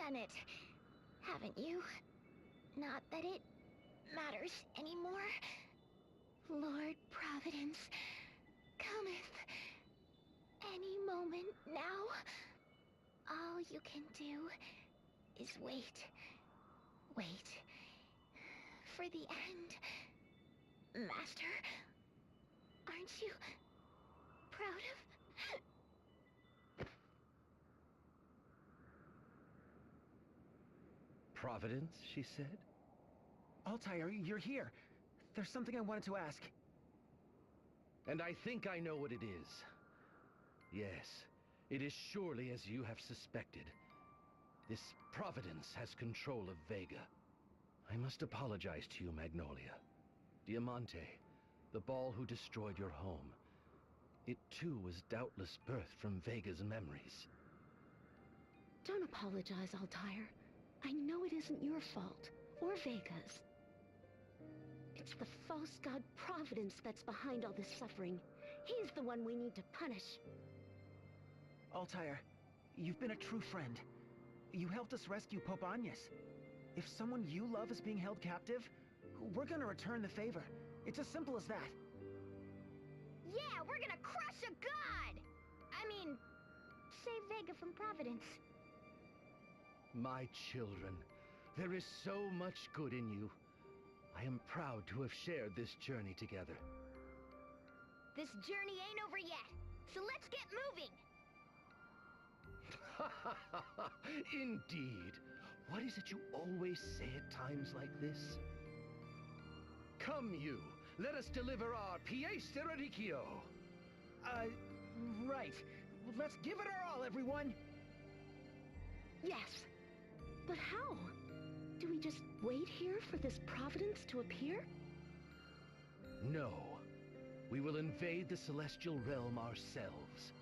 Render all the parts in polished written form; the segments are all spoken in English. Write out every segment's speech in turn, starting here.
done it, haven't you? Not that it matters anymore. Lord Providence cometh any moment now. All you can do is wait. Wait for the end. Master, aren't you proud of... Providence, she said? Altair, you're here. There's something I wanted to ask. And I think I know what it is. Yes, it is surely as you have suspected. This Providence has control of Vega. I must apologize to you, Magnolia. Diamante, the ball who destroyed your home. It too was doubtless birthed from Vega's memories. Don't apologize, Altair. I know it isn't your fault, or Vega's. It's the false god Providence that's behind all this suffering. He's the one we need to punish. Altair, you've been a true friend. You helped us rescue Pope Agnes. If someone you love is being held captive, we're gonna return the favor. It's as simple as that. Yeah, we're gonna crush a god! I mean, save Vega from Providence. My children, there is so much good in you. I am proud to have shared this journey together. This journey ain't over yet, so let's get moving! Indeed. What is it you always say at times like this? Come you, let us deliver our pièce de radicchio. Right. Let's give it our all, everyone! Yes. But how? Do we just wait here for this Providence to appear? No. We will invade the celestial realm ourselves.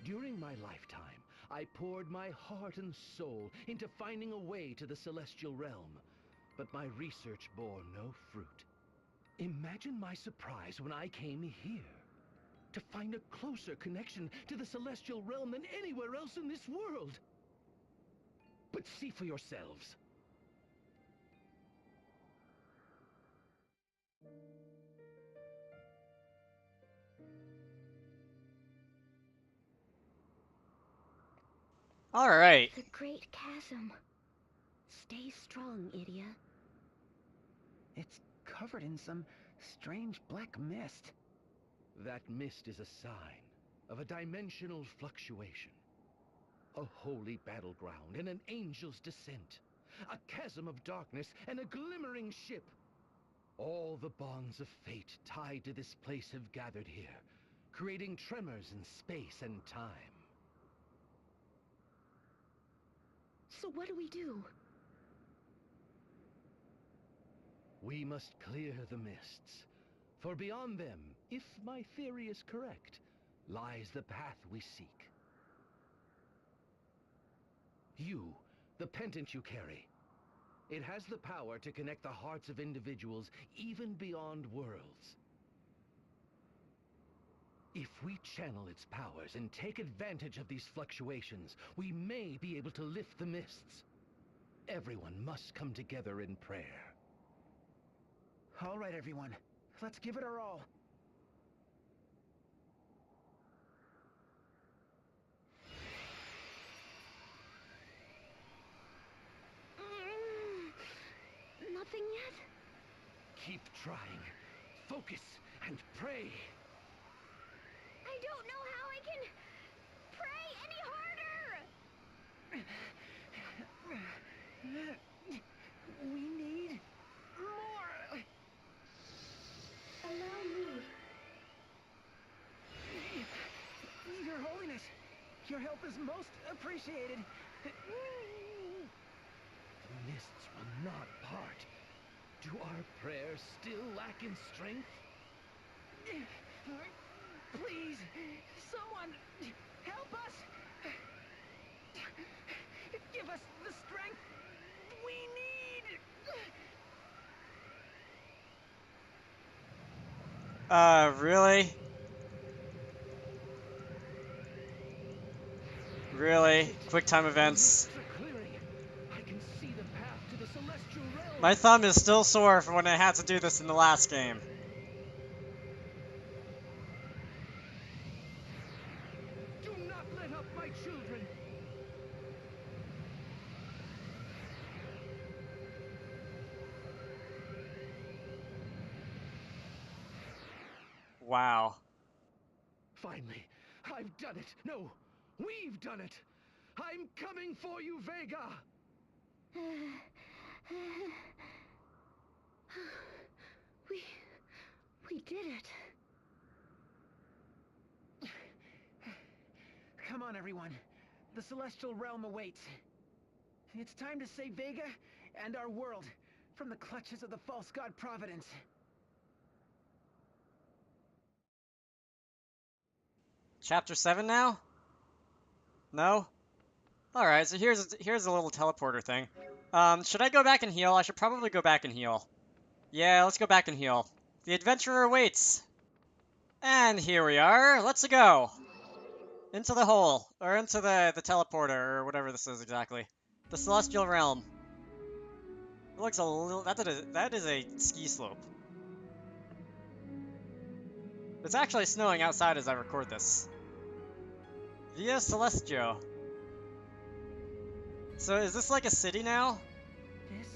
During my lifetime, I poured my heart and soul into finding a way to the celestial realm, but my research bore no fruit. Imagine my surprise when I came here, to find a closer connection to the celestial realm than anywhere else in this world. But see for yourselves. All right. The Great Chasm. Stay strong, Idia. It's covered in some strange black mist. That mist is a sign of a dimensional fluctuation. A holy battleground and an angel's descent. A chasm of darkness and a glimmering ship. All the bonds of fate tied to this place have gathered here, creating tremors in space and time. So what do we do? We must clear the mists, for beyond them, if my theory is correct, lies the path we seek. You, the pendant you carry, it has the power to connect the hearts of individuals even beyond worlds. If we channel its powers and take advantage of these fluctuations, we may be able to lift the mists. Everyone must come together in prayer. All right, everyone. Let's give it our all. Nothing yet? Keep trying. Focus and pray. I don't know how I can pray any harder! We need more. Allow me. Your Holiness, your help is most appreciated. The mists will not part. Do our prayers still lack in strength? Please, someone, help us! Give us the strength we need! Really? Really? Quick time events. The mists are clearing. My thumb is still sore from when I had to do this in the last game. Do not let up my children! Wow. Finally, I've done it! No, we've done it! I'm coming for you, Vega! We did it. Come on, everyone. The Celestial Realm awaits. It's time to save Vega and our world from the clutches of the false god Providence. Chapter 7 now? No? Alright, so here's a little teleporter thing. Should I go back and heal? I should probably go back and heal. Yeah, let's go back and heal. The adventurer waits! And here we are. Let's go! Into the hole. Or into the teleporter, or whatever this is exactly. The Celestial Realm. It looks a little... That is a ski slope. It's actually snowing outside as I record this. Via Celestio. So is this like a city now? This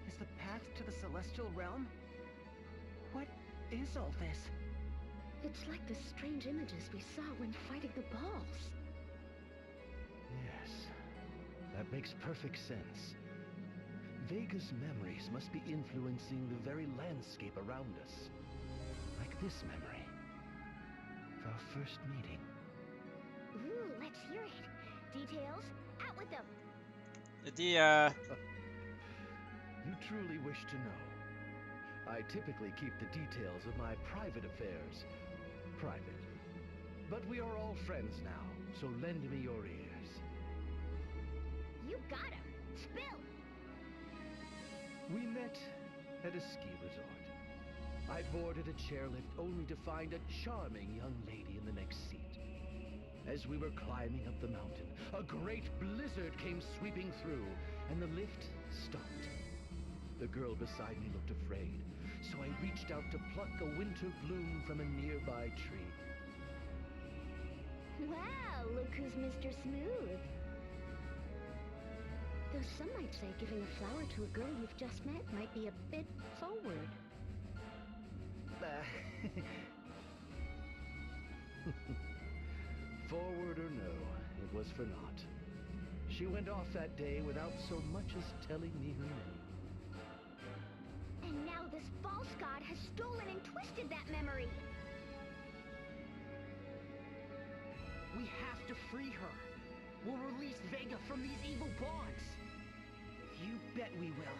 is the path to the Celestial Realm? What is all this? It's like the strange images we saw when fighting the balls. Yes, that makes perfect sense. Vega's memories must be influencing the very landscape around us. Like this memory. Of our first meeting. Ooh, let's hear it. Details, out with them. You truly wish to know. I typically keep the details of my private affairs private. But we are all friends now, so lend me your ears. You got him. Spill. We met at a ski resort. I boarded a chairlift only to find a charming young lady in the next seat. As we were climbing up the mountain, a great blizzard came sweeping through, and the lift stopped. The girl beside me looked afraid, so I reached out to pluck a winter bloom from a nearby tree. Wow, look who's Mr. Smooth. Though some might say giving a flower to a girl you've just met might be a bit forward. Forward or no, it was for naught. She went off that day without so much as telling me her name. And now this false god has stolen and twisted that memory. We have to free her. We'll release Vega from these evil bonds. You bet we will.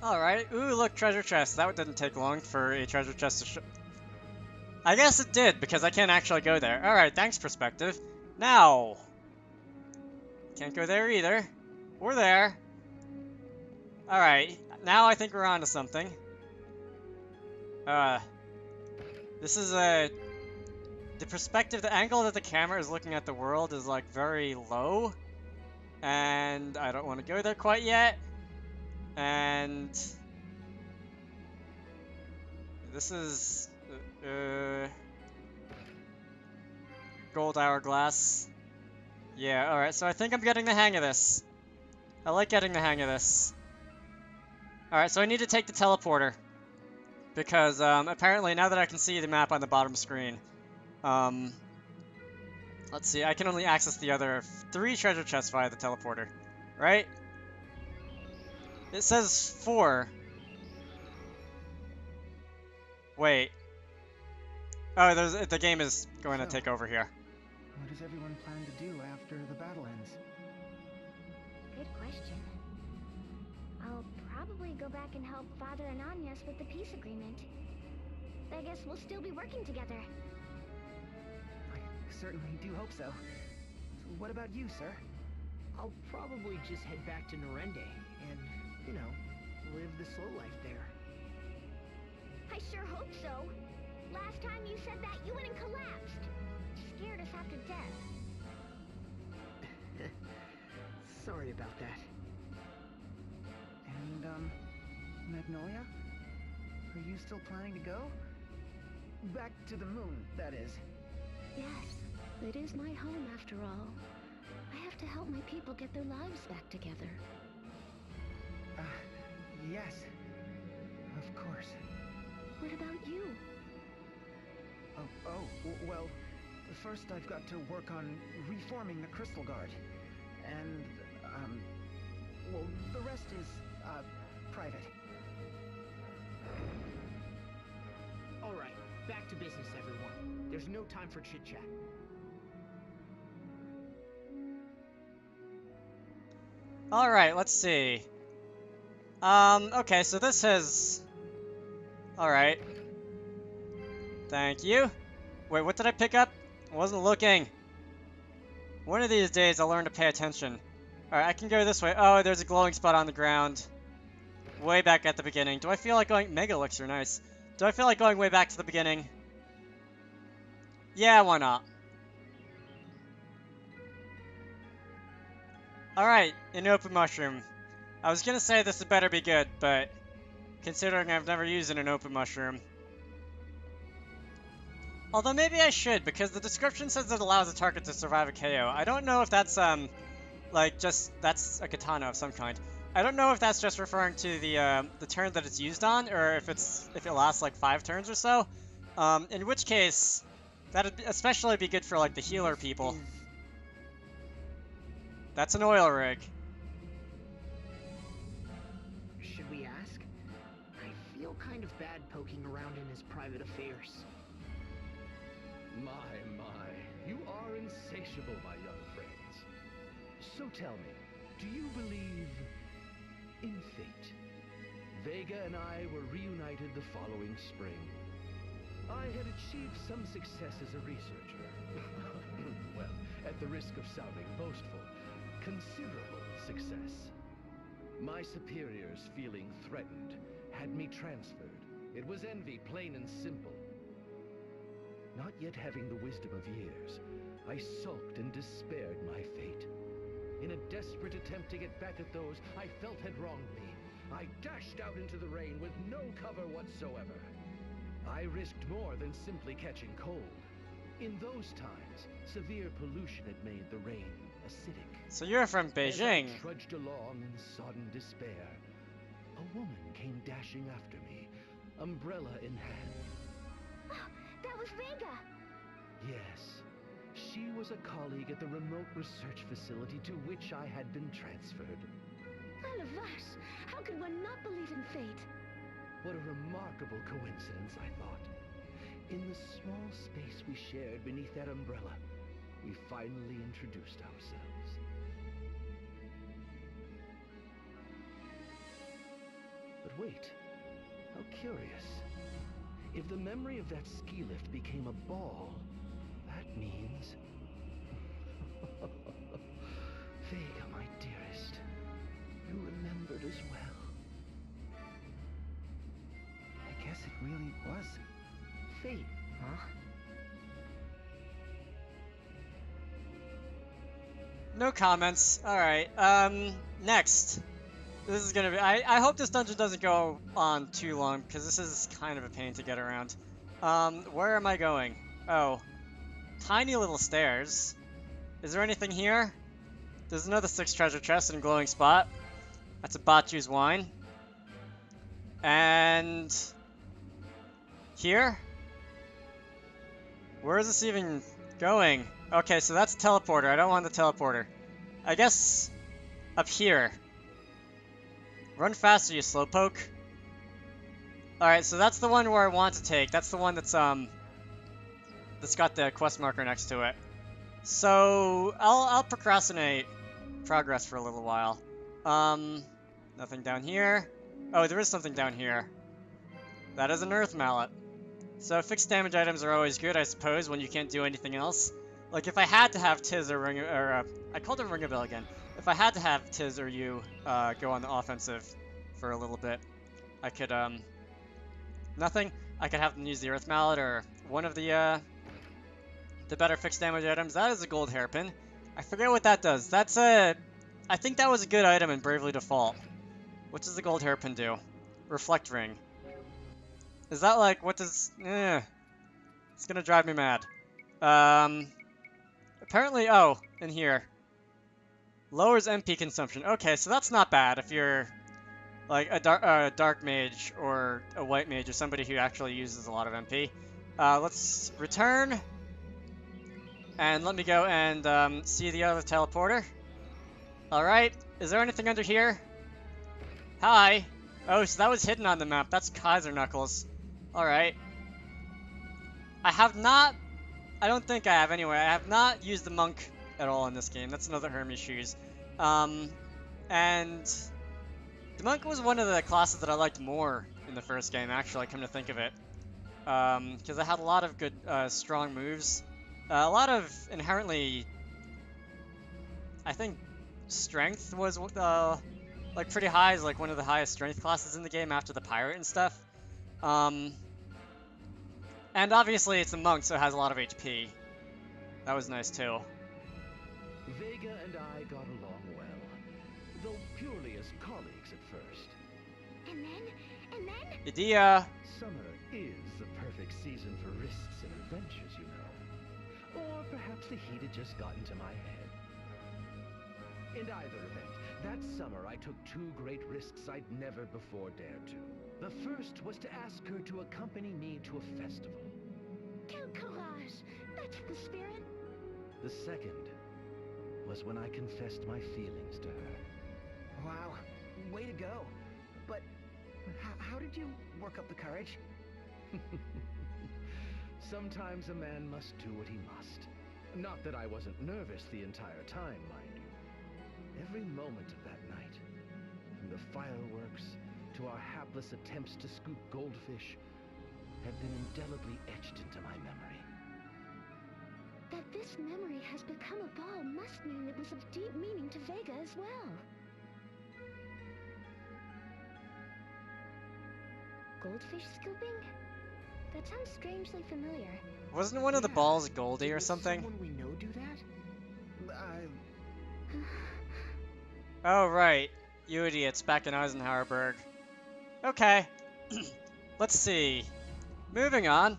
Alright, ooh, look, treasure chest. That didn't take long for a treasure chest to show. I guess it did, because I can't actually go there. Alright, thanks, perspective. Now! Can't go there either. Or there. Alright, now I think we're on to something. This is the perspective, the angle that the camera is looking at the world is, like, very low. And I don't want to go there quite yet. And this is gold hourglass. Yeah, alright, so I think I'm getting the hang of this. I like getting the hang of this. Alright, so I need to take the teleporter. Because apparently now that I can see the map on the bottom screen, let's see, I can only access the other 3 treasure chests via the teleporter, right? It says 4. Wait. Oh, the game is going to take over here. What does everyone plan to do after the battle ends? Good question. I'll probably go back and help Father Ananias with the peace agreement. I guess we'll still be working together. I certainly do hope so. What about you, sir? I'll probably just head back to Norende and, you know, live the slow life there. I sure hope so. Last time you said that, you went and collapsed. Scared us after death. Sorry about that. And, Magnolia? Are you still planning to go? Back to the moon, that is. Yes, it is my home after all. I have to help my people get their lives back together. Yes. Of course. What about you? Well, first I've got to work on reforming the Crystal Guard. And, well, the rest is, private. Alright, back to business, everyone. There's no time for chit-chat. Alright, let's see. Okay, so this has... Alright. Thank you. Wait, what did I pick up? I wasn't looking. One of these days I'll learn to pay attention. Alright, I can go this way. Oh, there's a glowing spot on the ground. Way back at the beginning. Do I feel like going... Mega Elixir, nice. Do I feel like going way back to the beginning? Yeah, why not? Alright, an open mushroom. I was gonna say this had better be good, but... Considering I've never used an open mushroom... Although maybe I should, because the description says it allows a target to survive a KO. I don't know if that's, like, just... That's a katana of some kind. I don't know if that's just referring to the turn that it's used on, or if it lasts, like, 5 turns or so. In which case, that'd especially be good for, like, the healer people. That's an oil rig. Should we ask? I feel kind of bad poking around in his private affairs. My, you are insatiable, my young friends. So tell me, do you believe in fate? Vega and I were reunited the following spring. I had achieved some success as a researcher. Well, at the risk of sounding boastful, considerable success. My superiors, feeling threatened, had me transferred. It was envy, plain and simple. Not yet having the wisdom of years, I sulked and despaired my fate. In a desperate attempt to get back at those I felt had wronged me, I dashed out into the rain with no cover whatsoever. I risked more than simply catching cold. In those times, severe pollution had made the rain acidic. So you're from Beijing. As I trudged along in sodden despair, a woman came dashing after me, umbrella in hand. That was Vega! Yes, she was a colleague at the remote research facility to which I had been transferred. Alavarse, how could one not believe in fate? What a remarkable coincidence, I thought. In the small space we shared beneath that umbrella, we finally introduced ourselves. But wait, how curious. If the memory of that ski lift became a ball, that means... Vega, my dearest, you remembered as well. I guess it really was fate, huh? No comments. Alright, next. This is gonna be... I hope this dungeon doesn't go on too long, because this is kind of a pain to get around. Where am I going? Oh. Tiny little stairs. Is there anything here? There's another 6 treasure chest and glowing spot. That's a Bachu's wine. And... Here? Where is this even going? Okay, so that's a teleporter. I don't want the teleporter. I guess... up here. Run faster, you slowpoke. Alright, so that's the one where I want to take. That's the one that's got the quest marker next to it. So I'll procrastinate progress for a little while. Nothing down here. Oh, there is something down here. That is an earth mallet. So fixed damage items are always good, I suppose, when you can't do anything else. Like if I had to have Tiz or I called him Ringabell again. If I had to have Tiz or you go on the offensive for a little bit, I could, nothing. I could have them use the Earth Mallet or one of the better fixed damage items. That is a gold hairpin. I forget what that does. That's a I think that was a good item in Bravely Default. What does the gold hairpin do? Reflect ring. Is that like, what does... It's gonna drive me mad. Apparently, oh, in here. Lowers MP consumption. Okay, so that's not bad if you're like a dark mage or a white mage or somebody who actually uses a lot of MP. Let's return. And let me go and see the other teleporter. Alright, is there anything under here? Hi. Oh, so that was hidden on the map. That's Kaiser Knuckles. Alright. I don't think I have anyway. I have not used the monk at all in this game. That's another Hermes shoes. And the monk was one of the classes that I liked more in the first game, actually, come to think of it. Because it had a lot of good, strong moves. A lot of inherently, I think, strength was, like, pretty high. Is like one of the highest strength classes in the game after the pirate and stuff. And obviously it's a monk, so it has a lot of HP. That was nice, too. Vega and I got along well, though purely as colleagues at first. And then? Idea. Summer is the perfect season for risks and adventures, you know. Or perhaps the heat had just gotten to my head. In either event, that summer I took 2 great risks I'd never before dared to. The first was to ask her to accompany me to a festival. Quel courage! That's the spirit. The second was when I confessed my feelings to her. Wow, way to go. But how did you work up the courage? Sometimes a man must do what he must. Not that I wasn't nervous the entire time, mind you. Every moment of that night, from the fireworks to our hapless attempts to scoop goldfish, had been indelibly etched into my memory. That this memory has become a ball must mean it was of deep meaning to Vega as well. Goldfish scooping? That sounds strangely familiar. Wasn't one of the balls Goldie or something? Someone we know do that? Oh, right. You idiots back in Eisenhowerburg. Okay. Let's see. Moving on.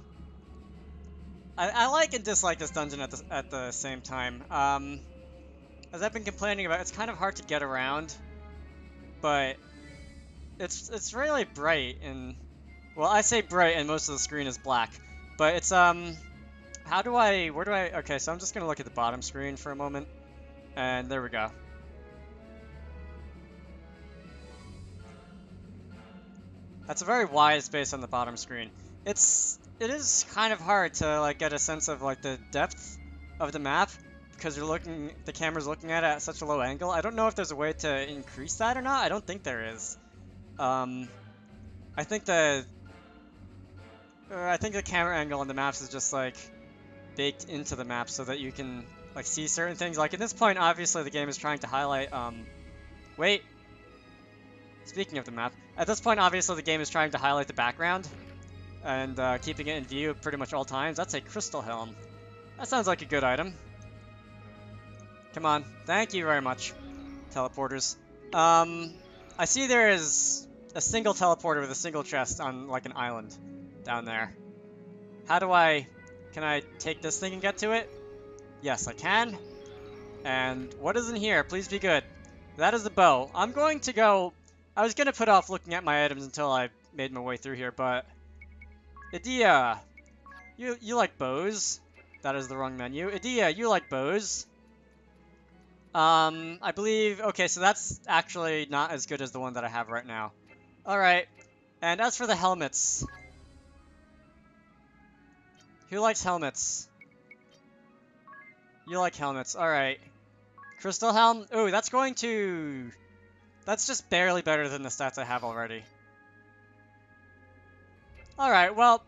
I like and dislike this dungeon at the same time. As I've been complaining about, it's kind of hard to get around, but it's really bright and, well, I say bright and most of the screen is black, but it's okay, so I'm just gonna look at the bottom screen for a moment, and there we go. That's a very wide space on the bottom screen. It is kind of hard to like get a sense of like the depth of the map because the camera's looking at it at such a low angle. I don't know if there's a way to increase that or not. I don't think there is. I think the camera angle on the maps is just like baked into the map so that you can like see certain things. Like at this point, obviously the game is trying to highlight. Wait. Speaking of the map, at this point, obviously the game is trying to highlight the background and keeping it in view pretty much all times. That's a crystal helm. That sounds like a good item. Come on. Thank you very much, teleporters. I see there is a single teleporter with a single chest on like an island down there. Can I take this thing and get to it? Yes, I can. And what is in here? Please be good. That is the bow. I was going to put off looking at my items until I made my way through here, but Idea, you like bows? That is the wrong menu. Idea, you like bows? I believe, okay, so that's actually not as good as the one that I have right now. Alright, and as for the helmets, who likes helmets? You like helmets, alright. Crystal helm, ooh, that's just barely better than the stats I have already. Alright, well,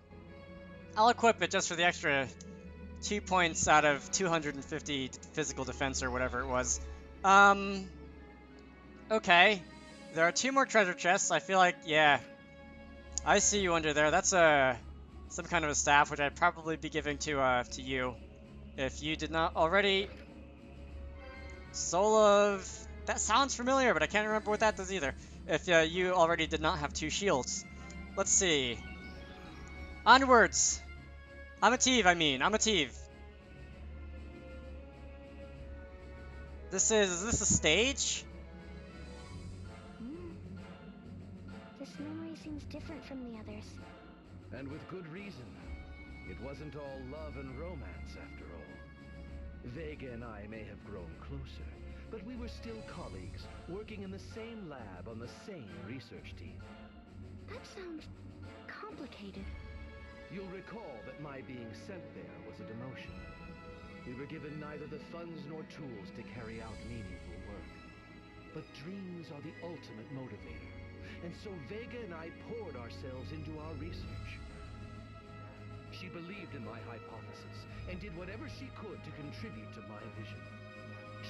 I'll equip it just for the extra 2 points out of 250 physical defense or whatever it was. Okay. There are 2 more treasure chests. I feel like, yeah. I see you under there. That's some kind of a staff, which I'd probably be giving to you. If you did not already. Soul of That sounds familiar, but I can't remember what that does either. If you already did not have 2 shields. Let's see. Onwards! I'm a Teve, I mean. I'm a Teve. Is this a stage? This memory seems different from the others. And with good reason. It wasn't all love and romance, after all. Vega and I may have grown closer, but we were still colleagues, working in the same lab on the same research team. That sounds complicated. You'll recall that my being sent there was a demotion. We were given neither the funds nor tools to carry out meaningful work. But dreams are the ultimate motivator, and so Vega and I poured ourselves into our research. She believed in my hypothesis, and did whatever she could to contribute to my vision.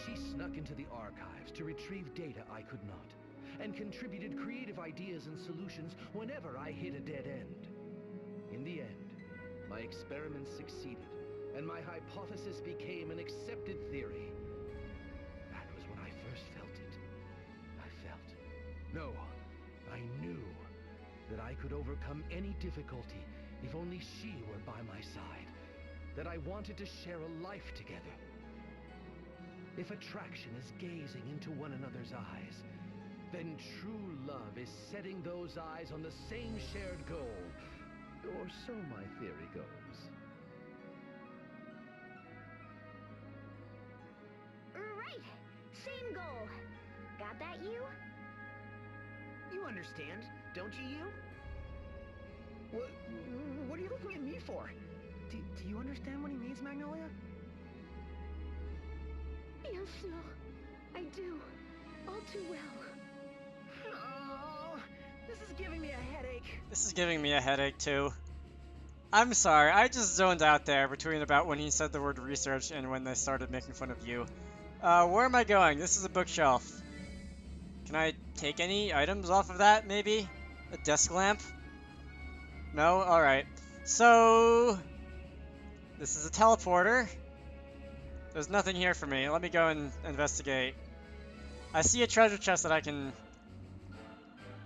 She snuck into the archives to retrieve data I could not, and contributed creative ideas and solutions whenever I hit a dead end. In the end, my experiments succeeded, and my hypothesis became an accepted theory. That was when I first felt it. No, I knew that I could overcome any difficulty if only she were by my side. That I wanted to share a life together. If attraction is gazing into one another's eyes, then true love is setting those eyes on the same shared goal. Or so my theory goes. Right! Same goal. Got that, you? You understand, don't you? What are you looking at me for? Do you understand what he means, Magnolia? Yes, no. I do. All too well. Oh, this is giving me a headache. This is giving me a headache, too. I'm sorry, I just zoned out there between about when he said the word research and when they started making fun of you. Where am I going? This is a bookshelf. Can I take any items off of that, maybe? A desk lamp? No? Alright. So... this is a teleporter. There's nothing here for me. Let me go and investigate. I see a treasure chest that I can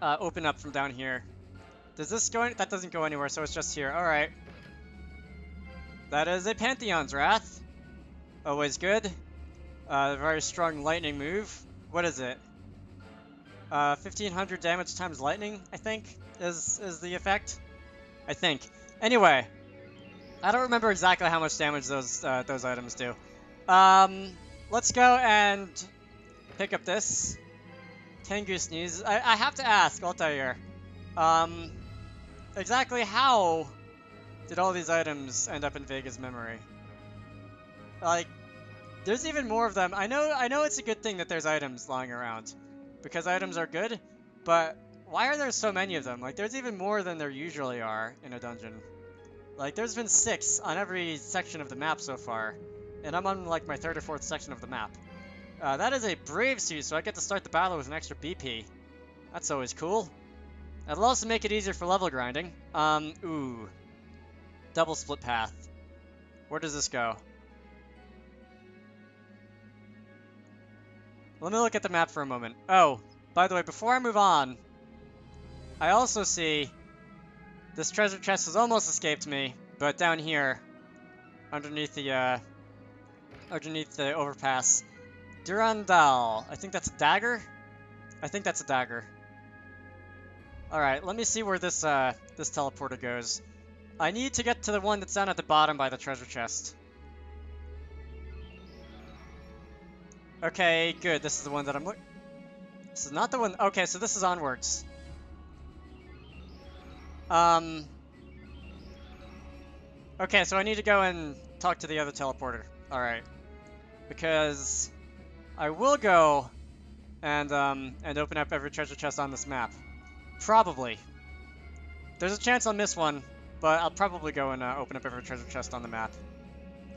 open up from down here. Does this go that doesn't go anywhere, so it's just here. Alright. That is a Pantheon's Wrath. Always good. Very strong lightning move. What is it? 1500 damage times lightning, I think, is the effect. I think. Anyway, I don't remember exactly how much damage those items do. Let's go and pick up this. Tengu Sneeze. I have to ask, Altair. Exactly how did all these items end up in Vega's memory? Like, there's even more of them. I know it's a good thing that there's items lying around, because items are good, but why are there so many of them? Like, there's even more than there usually are in a dungeon. Like, there's been 6 on every section of the map so far, and I'm on, like, my 3rd or 4th section of the map. That is a brave suit, so I get to start the battle with an extra BP. That's always cool. That'll also make it easier for level grinding. Ooh. Double split path. Where does this go? Let me look at the map for a moment. Oh, by the way, before I move on, I also see this treasure chest has almost escaped me, but down here, underneath the overpass, Durandal. I think that's a dagger. I think that's a dagger. All right, let me see where this this teleporter goes. I need to get to the one that's down at the bottom by the treasure chest. Okay, good. This is the one that I'm looking. This is not the one. Okay, so this is onwards. Okay, so I need to go and talk to the other teleporter. All right, because I will go and open up every treasure chest on this map. Probably. There's a chance I'll miss one, but I'll probably go and open up every treasure chest on the map.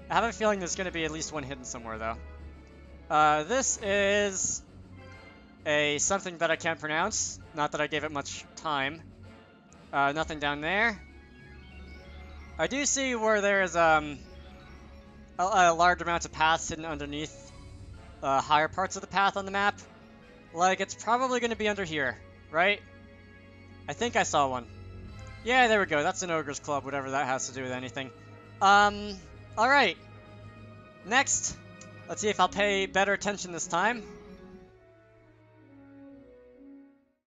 I have a feeling there's going to be at least one hidden somewhere, though. This is something that I can't pronounce. Not that I gave it much time. Nothing down there. I do see where there is a large amount of paths hidden underneath higher parts of the path on the map. Like, it's probably going to be under here, right? I think I saw one. Yeah, there we go. That's an ogre's club, whatever that has to do with anything. Alright. Next. Let's see if I'll pay better attention this time.